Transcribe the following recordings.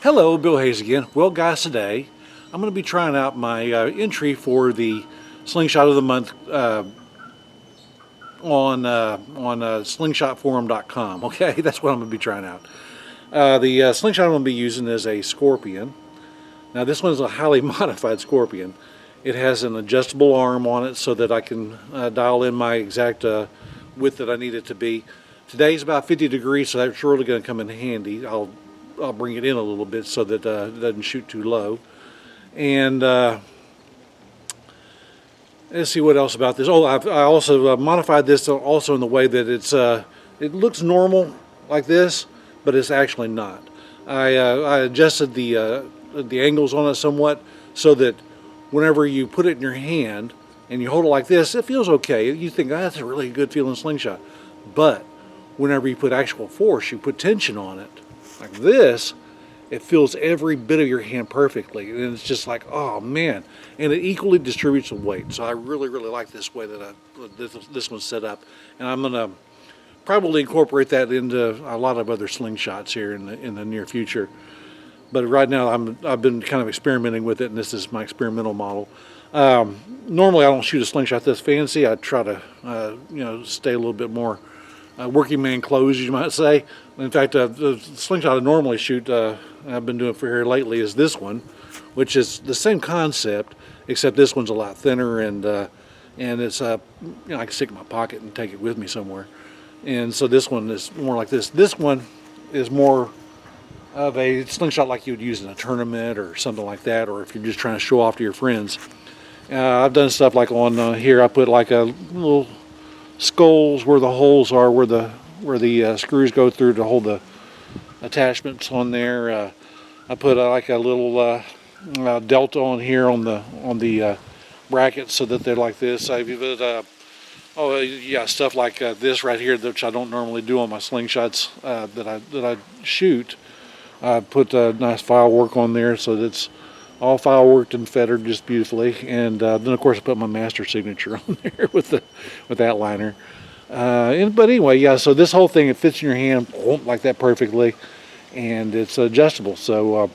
Hello, Bill Hayes again. Well guys, today I'm going to be trying out my entry for the Slingshot of the Month on SlingshotForum.com. Okay, that's what I'm going to be trying out. The Slingshot I'm going to be using is a Scorpion. Now this one is a highly modified Scorpion. It has an adjustable arm on it so that I can dial in my exact width that I need it to be. Today's about 50 degrees, so that's really going to come in handy. I'll bring it in a little bit so that it doesn't shoot too low. And let's see what else about this. Oh, I also modified this also in the way that it looks normal like this, but it's actually not. I adjusted the angles on it somewhat so that whenever you put it in your hand and you hold it like this, it feels okay. You think, that's a really good feeling slingshot. But whenever you put actual force, you put tension on it, like this, it feels every bit of your hand perfectly. And it's just like, oh man. And it equally distributes the weight. So I really like this way that this one's set up. And I'm going to probably incorporate that into a lot of other slingshots here in the near future. But right now I've been kind of experimenting with it, and this is my experimental model. Normally I don't shoot a slingshot this fancy. I try to stay a little bit more working man clothes, you might say. In fact, the slingshot I normally shoot, I've been doing for here lately, is this one, which is the same concept, except this one's a lot thinner, and it's I can stick it in my pocket and take it with me somewhere. And so this one is more like this. This one is more of a slingshot like you would use in a tournament or something like that, or if you're just trying to show off to your friends. I've done stuff like on here. I put like a little skulls where the holes are, where the screws go through to hold the attachments on there. I put like a little delta on here on the brackets so that they're like this. I put stuff like this right here, which I don't normally do on my slingshots that I shoot. I put a nice file work on there so that it's all file worked and fettered just beautifully. And then of course I put my master signature on there with that liner. But anyway, yeah, so this whole thing, it fits in your hand like that perfectly, and it's adjustable. So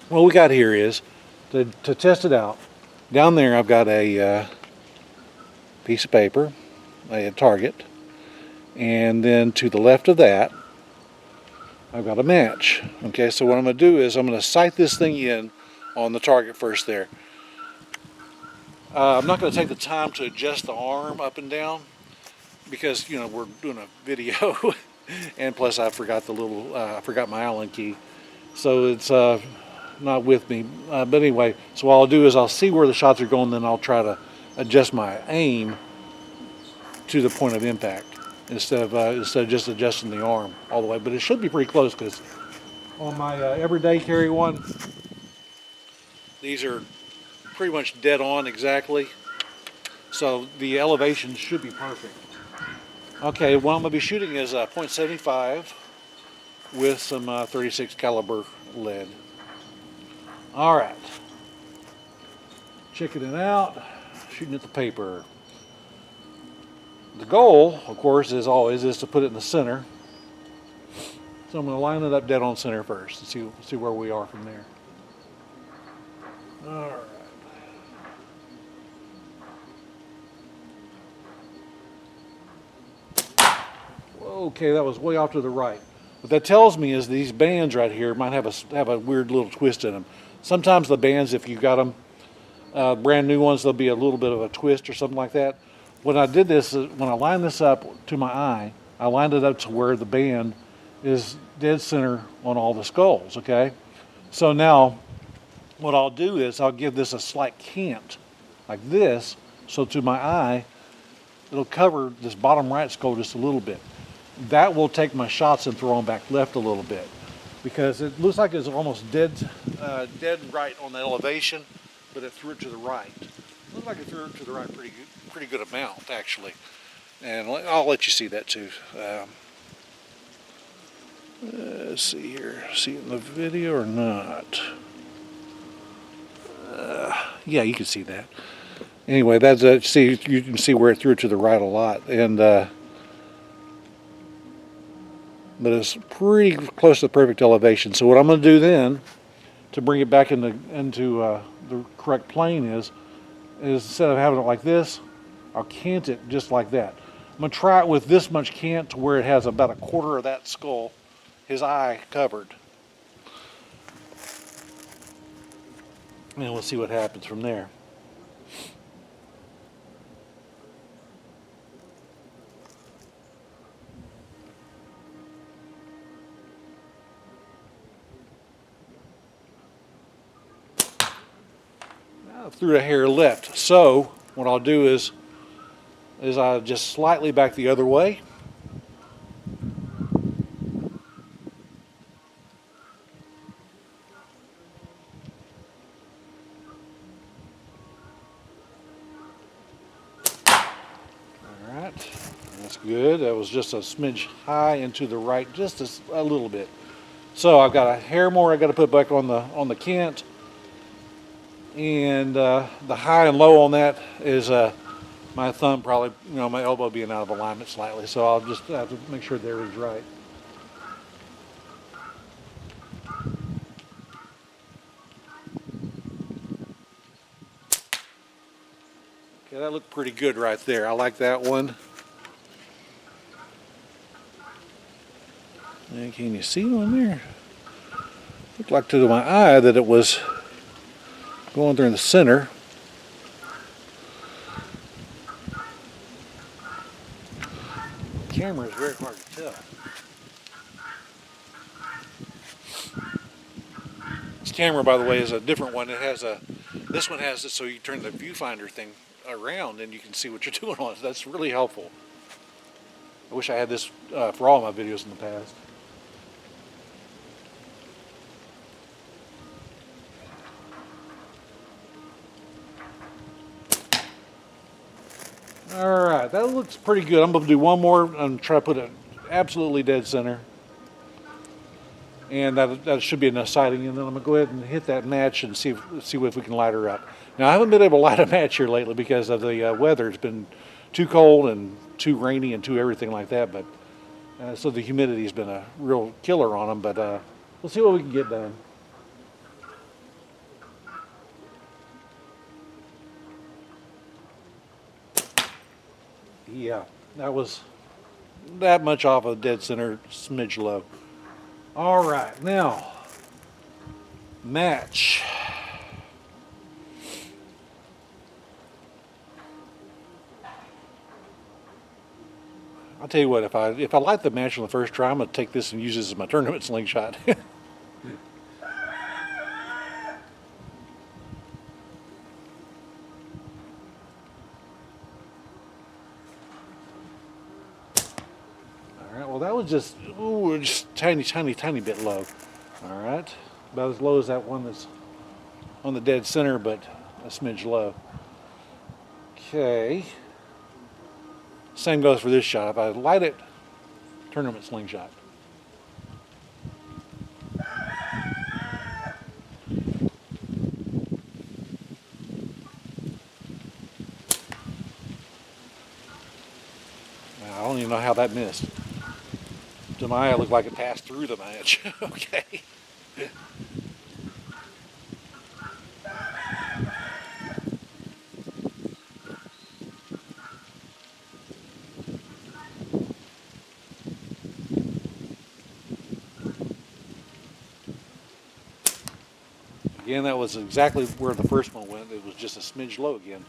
what we got here is, to test it out, down there I've got a piece of paper, a target, and then to the left of that I've got a match. Okay, so what I'm going to do is I'm going to sight this thing in on the target first there. I'm not going to take the time to adjust the arm up and down because we're doing a video and plus I forgot I forgot my Allen key, so it's not with me. But anyway, so what I'll do is I'll see where the shots are going, then I'll try to adjust my aim to the point of impact instead of just adjusting the arm all the way. But it should be pretty close because on my everyday carry one, these are pretty much dead on exactly. So the elevation should be perfect. Okay, what I'm going to be shooting is a .75 with some 36 caliber lead. All right, checking it out, shooting at the paper. The goal, of course, as always, is to put it in the center. So I'm going to line it up dead on center first and see where we are from there. All right. Okay, that was way off to the right. What that tells me is these bands right here might have a weird little twist in them. Sometimes the bands, if you got them brand new ones, there'll be a little bit of a twist or something like that. When I did this, when I lined this up to my eye, I lined it up to where the band is dead center on all the skulls, okay? So now, what I'll do is I'll give this a slight cant, like this, so to my eye, it'll cover this bottom right skull just a little bit. That will take my shots and throw them back left a little bit, because it looks like it's almost dead right on the elevation, but it threw it to the right. It looked like it threw it to the right pretty good amount, actually. And I'll let you see that too. Let's see here. See it in the video or not? Yeah, you can see that. Anyway, that's see, you can see where it threw it to the right a lot, and but it's pretty close to the perfect elevation. So what I'm going to do then to bring it back into the correct plane is instead of having it like this, I'll cant it just like that. I'm going to try it with this much cant to where it has about a quarter of that skull, his eye covered. And we'll see what happens from there. Now through a hair left. So what I'll do is I just slightly back the other way. That's good. That was just a smidge high into the right, just a little bit. So I've got a hair more I got to put back on the cant, and the high and low on that is my thumb probably, my elbow being out of alignment slightly. So I'll just have to make sure there is right. Okay, that looked pretty good right there. I like that one. And can you see one there? Looked like to my eye that it was going through in the center. The camera is very hard to tell. This camera, by the way, is a different one. It has this one has it so you turn the viewfinder thing around and you can see what you're doing on it. That's really helpful. I wish I had this for all my videos in the past. Alright, that looks pretty good. I'm going to do one more and try to put it absolutely dead center. And that should be enough sighting. And then I'm going to go ahead and hit that match and see if we can light her up. Now, I haven't been able to light a match here lately because of the weather. It's been too cold and too rainy and too everything like that. But so the humidity has been a real killer on them. But we'll see what we can get done. Yeah, that was that much off of dead center, smidge low. All right, now match. I'll tell you what, if I light the match on the first try, I'm going to take this and use this as my tournament slingshot. Well, that was just tiny bit low. All right, about as low as that one that's on the dead center, but a smidge low. Okay. Same goes for this shot. If I light it, tournament slingshot. I don't even know how that missed. To my eye, it looked like it passed through the match. Okay. Again, that was exactly where the first one went. It was just a smidge low again.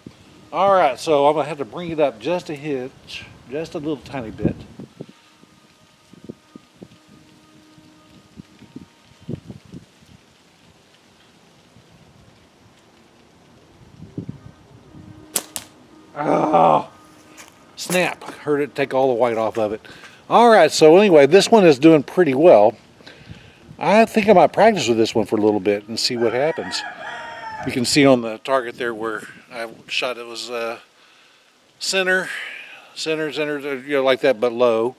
All right, so I'm going to have to bring it up just a hitch, just a little tiny bit. Oh, snap. Heard it take all the white off of it. All right, so anyway, this one is doing pretty well. I think I might practice with this one for a little bit and see what happens. You can see on the target there where I shot it was center, like that, but low.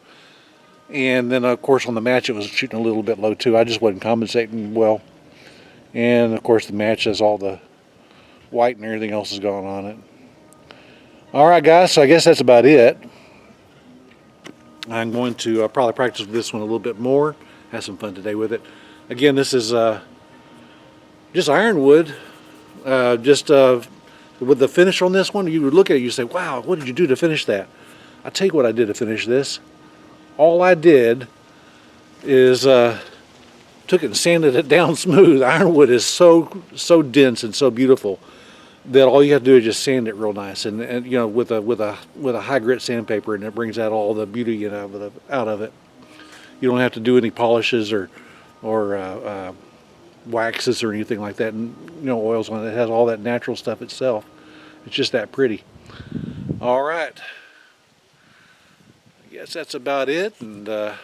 And then, of course, on the match, it was shooting a little bit low, too. I just wasn't compensating well. And, of course, the match has all the white and everything else is going on it. All right, guys, so I guess that's about it. I'm going to probably practice with this one a little bit more. Have some fun today with it. Again, this is just ironwood. With the finish on this one, you would look at it, you say, wow, what did you do to finish that? I'll tell you what I did to finish this. All I did is took it and sanded it down smooth. Ironwood is so dense and so beautiful that all you have to do is just sand it real nice, and you know, with a high grit sandpaper, and it brings out all the beauty out of it. You don't have to do any polishes or waxes or anything like that, and you know, oils on it. It has all that natural stuff itself. It's just that pretty. All right, I guess that's about it, and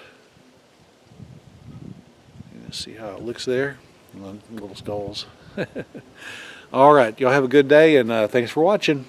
see how it looks there. Little skulls. All right, y'all have a good day, and thanks for watching.